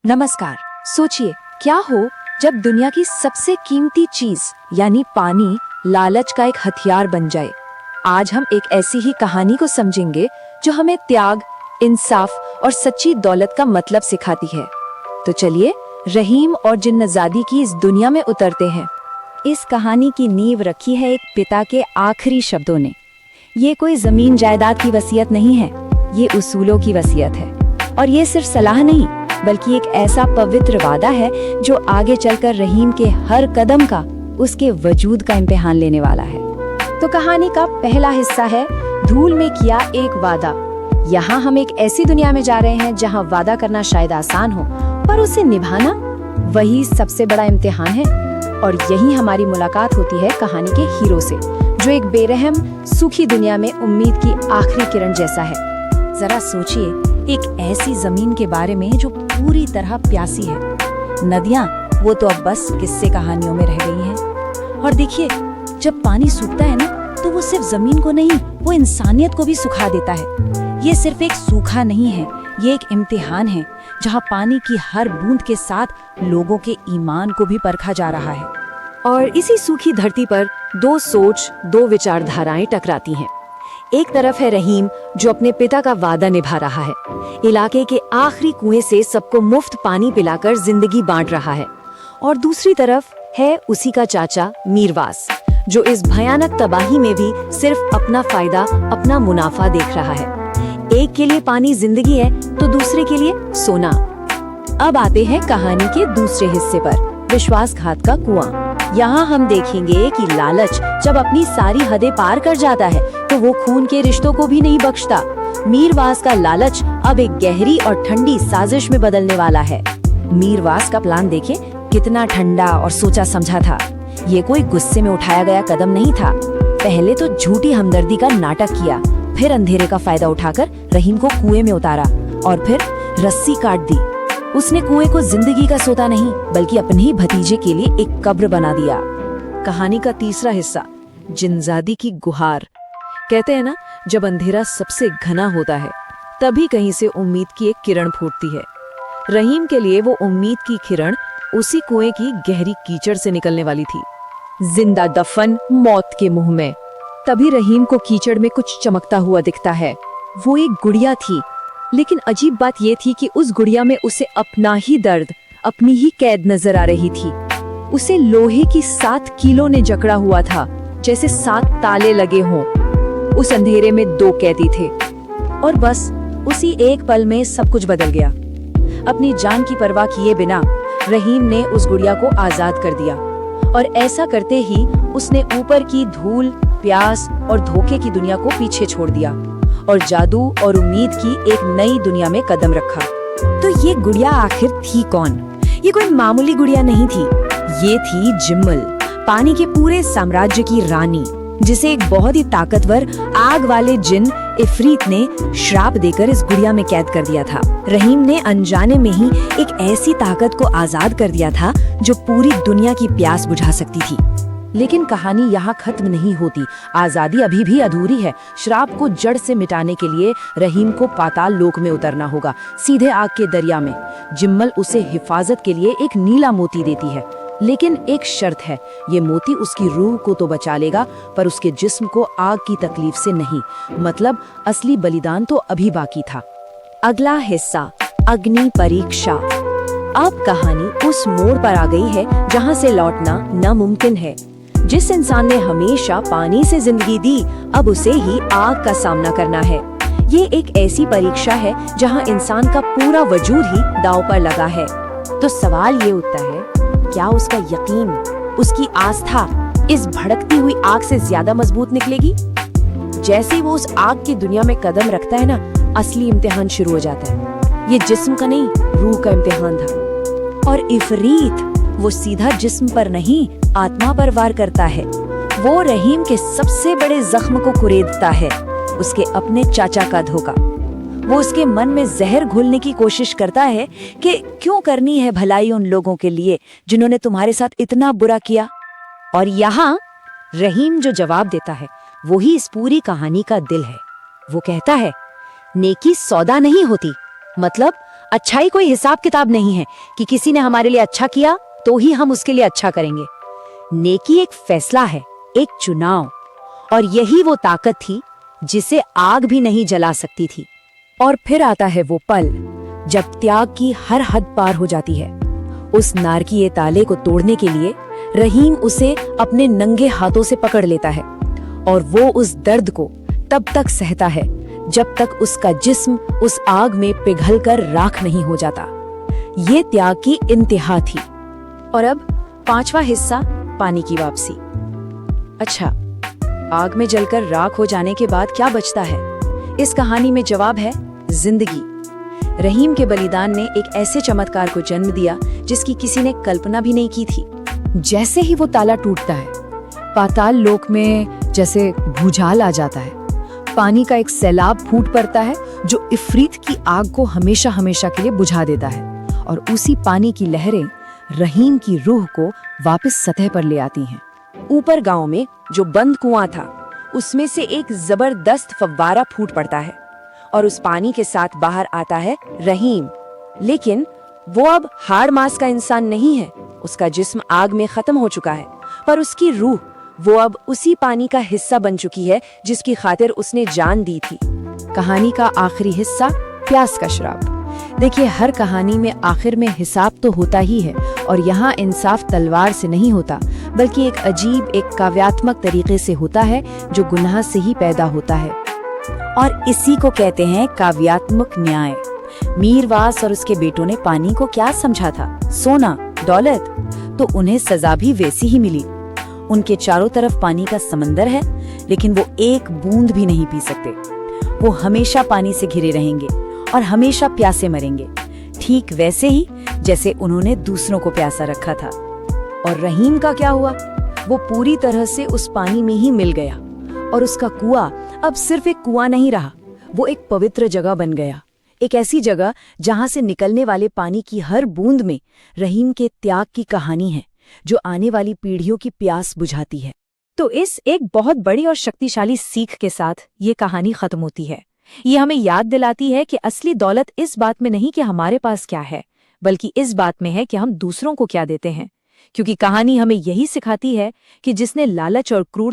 नमस्कार। सोचिए क्या हो जब दुनिया की सबसे कीमती चीज यानी पानी लालच का एक हथियार बन जाए। आज हम एक ऐसी ही कहानी को समझेंगे जो हमें त्याग, इंसाफ और सच्ची दौलत का मतलब सिखाती है। तो चलिए रहीम और जिन्नजादी की इस दुनिया में उतरते हैं। इस कहानी की नींव रखी है एक पिता के आखिरी शब्दों ने। ये कोई जमीन जायदाद की वसीयत नहीं है, ये उसूलों की वसीयत है। और ये सिर्फ सलाह नहीं बल्कि एक ऐसा पवित्र वादा है जो आगे चलकर रहीम के हर कदम का, उसके वजूद का इम्तिहान लेने वाला है। तो कहानी का पहला हिस्सा है धूल में किया एक वादा। यहाँ हम एक ऐसी दुनिया में जा रहे हैं जहाँ वादा करना शायद आसान हो, पर उसे निभाना वही सबसे बड़ा इम्तिहान है। और यही हमारी मुलाकात होती है कहानी के हीरो से, जो एक बेरहम सूखी दुनिया में उम्मीद की आखिरी किरण जैसा है। जरा सोचिए, एक ऐसी जमीन के बारे में जो पूरी तरह प्यासी है। नदियाँ वो तो अब बस किस्से कहानियों में रह गई हैं। और देखिए, जब पानी सूखता है ना, तो वो सिर्फ जमीन को नहीं, वो इंसानियत को भी सुखा देता है। ये सिर्फ एक सूखा नहीं है, ये एक इम्तिहान है जहाँ पानी की हर बूंद के साथ लोगों के ईमान को भी परखा जा रहा है। और इसी सूखी धरती पर दो सोच, दो विचारधाराएं टकराती हैं। एक तरफ है रहीम, जो अपने पिता का वादा निभा रहा है, इलाके के आखिरी कुएं से सबको मुफ्त पानी पिलाकर जिंदगी बांट रहा है। और दूसरी तरफ है उसी का चाचा मीरवास, जो इस भयानक तबाही में भी सिर्फ अपना फायदा, अपना मुनाफा देख रहा है। एक के लिए पानी जिंदगी है तो दूसरे के लिए सोना। अब आते हैं कहानी के दूसरे हिस्से पर, विश्वासघात का कुआं। यहाँ हम देखेंगे कि लालच जब अपनी सारी हदें पार कर जाता है तो वो खून के रिश्तों को भी नहीं बख्शता। मीरवास का लालच अब एक गहरी और ठंडी साजिश में बदलने वाला है। मीरवास का प्लान देखें, कितना ठंडा और सोचा समझा था। ये कोई गुस्से में उठाया गया कदम नहीं था। पहले तो झूठी हमदर्दी का नाटक किया, फिर अंधेरे का फायदा उठाकर रहीम को कुएं में उतारा और फिर रस्सी काट दी। उसने कुएं को जिंदगी का सोता नहीं बल्कि अपने ही भतीजे के लिए एक कब्र बना दिया। कहानी का तीसरा हिस्सा, जिन्नजादी की गुहार। कहते हैं ना, जब अंधेरा सबसे घना होता है तभी कहीं से उम्मीद की एक किरण फूटती है। रहीम के लिए वो उम्मीद की किरण उसी कुएं की गहरी कीचड़ से निकलने वाली थी। जिंदा दफन मौत के मुंह में। तभी रहीम को कीचड़ में कुछ चमकता हुआ दिखता है। वो एक गुड़िया थी, लेकिन अजीब बात ये थी कि उस गुड़िया में उसे अपना ही दर्द, अपनी ही कैद नजर आ रही थी। उसे लोहे की 7 कीलों ने जकड़ा हुआ था, जैसे 7 ताले लगे हों। उस अंधेरे में 2 कैदी थे और बस उसी एक पल में सब कुछ बदल गया। अपनी जान की परवाह किए बिना रहीम ने उस गुड़िया को आजाद कर दिया और ऐसा करते ही उसने ऊपर की धूल, प्यास और धोखे की दुनिया को पीछे छोड़ दिया और जादू और उम्मीद की एक नई दुनिया में कदम रखा। तो ये गुड़िया आखिर थी कौन? ये कोई मामूली गुड़िया नहीं थी, ये थी जिम्मल, पानी के पूरे साम्राज्य की रानी, जिसे एक बहुत ही ताकतवर आग वाले जिन इफरीत ने श्राप देकर इस गुड़िया में कैद कर दिया था। रहीम ने अनजाने में ही एक ऐसी ताकत को आजाद कर दिया था जो पूरी दुनिया की प्यास बुझा सकती थी। लेकिन कहानी यहाँ खत्म नहीं होती। आजादी अभी भी अधूरी है। श्राप को जड़ से मिटाने के लिए रहीम को पाताल लोक में उतरना होगा, सीधे आग के दरिया में। जिम्मल उसे हिफाजत के लिए एक नीला मोती देती है, लेकिन एक शर्त है, ये मोती उसकी रूह को तो बचा लेगा पर उसके जिस्म को आग की तकलीफ से नहीं। मतलब असली बलिदान तो अभी बाकी था। अगला हिस्सा, अग्नि परीक्षा। अब कहानी उस मोड़ पर आ गई है जहाँ से लौटना नामुमकिन है। जिस इंसान ने हमेशा पानी से जिंदगी दी, अब उसे ही आग का सामना करना है। ये एक ऐसी परीक्षा है जहाँ इंसान का पूरा वजूद ही दांव पर लगा है। तो सवाल ये उठता है, क्या उसका यकीन, उसकी आस्था इस भड़कती हुई आग से ज्यादा मजबूत निकलेगी? जैसे ही वो उस आग की दुनिया में कदम रखता है ना, असली इम्तिहान शुरू हो जाता है। ये जिस्म का नहीं, रूह का इम्तिहान था। और इफरीत वो सीधा जिस्म पर नहीं, आत्मा पर वार करता है। वो रहीम के सबसे बड़े जख्म को कुरेदता है, उसके अपने चाचा का धोखा। वो उसके मन में जहर घोलने की कोशिश करता है कि क्यों करनी है भलाई उन लोगों के लिए जिन्होंने तुम्हारे साथ इतना बुरा किया। और यहाँ रहीम जो जवाब देता है वो ही इस पूरी कहानी का दिल है। वो कहता है, नेकी सौदा नहीं होती, मतलब अच्छाई कोई हिसाब किताब नहीं है कि किसी ने हमारे लिए अच्छा किया तो ही हम उसके लिए अच्छा करेंगे। नेकी एक फैसला है, एक चुनाव, और यही वो ताकत थी जिसे आग भी नहीं जला सकती थी। और फिर आता है वो पल जब त्याग की हर हद पार हो जाती है। उस नारकीय ताले को तोड़ने के लिए रहीम उसे अपने नंगे हाथों से पकड़ लेता है और वो उस दर्द को तब तक सहता है जब तक उसका जिस्म उस आग में पिघलकर राख नहीं हो जाता। ये त्याग की इंतहा थी। और अब 5वां हिस्सा, पानी की वापसी। अच्छा, आग में जलकर राख हो जाने के बाद क्या बचता है? इस कहानी में जवाब है जिंदगी। रहीम के बलिदान ने एक ऐसे चमत्कार को जन्म दिया जिसकी किसी ने कल्पना भी नहीं की थी। जैसे ही वो ताला टूटता है, पाताल लोक में जैसे भूचाल आ जाता है। पानी का एक सैलाब फूट पड़ता है जो इफरीत की आग को हमेशा हमेशा के लिए बुझा देता है, और उसी पानी की लहरें रहीम की रूह को वापस सतह पर ले आती हैं। ऊपर गांव में जो बंद कुआं था, उसमें से एक जबरदस्त फव्वारा फूट पड़ता है और उस पानी के साथ बाहर आता है रहीम। लेकिन वो अब हाड़ मांस का इंसान नहीं है। उसका जिस्म आग में खत्म हो चुका है, पर उसकी रूह, वो अब उसी पानी का हिस्सा बन चुकी है जिसकी खातिर उसने जान दी थी। कहानी का आखिरी हिस्सा, प्यास का श्राप। देखिए, हर कहानी में आखिर में हिसाब तो होता ही है, और यहाँ इंसाफ तलवार से नहीं होता, बल्कि एक अजीब, एक काव्यात्मक तरीके से होता है जो गुनाह से ही पैदा होता है। और इसी को कहते हैं काव्यात्मक न्याय। मीरवास और उसके बेटों ने पानी को क्या समझा था? सोना, दौलत। तो उन्हें सजा भी वैसी ही मिली। उनके चारों तरफ पानी का समंदर है, लेकिन वो एक बूंद भी नहीं पी सकते। वो हमेशा पानी से घिरे रहेंगे और हमेशा प्यासे मरेंगे, ठीक वैसे ही जैसे उन्होंने दूसरों को प्यासा रखा था। और रहीम का क्या हुआ? वो पूरी तरह से उस पानी में ही मिल गया, और उसका कुआं अब सिर्फ एक कुआं नहीं रहा, वो एक पवित्र जगह बन गया। एक ऐसी जगह जहां से निकलने वाले पानी की हर बूंद में रहीम के त्याग की कहानी है, जो आने वाली पीढ़ियों की प्यास बुझाती है। तो इस एक बहुत बड़ी और शक्तिशाली सीख के साथ ये कहानी खत्म होती है। ये हमें याद दिलाती है कि असली दौलत इस बात में नहीं कि हमारे पास क्या है, बल्कि इस बात में है कि हम दूसरों को क्या देते हैं। क्योंकि कहानी हमें यही सिखाती है कि जिसने लालच और क्रूर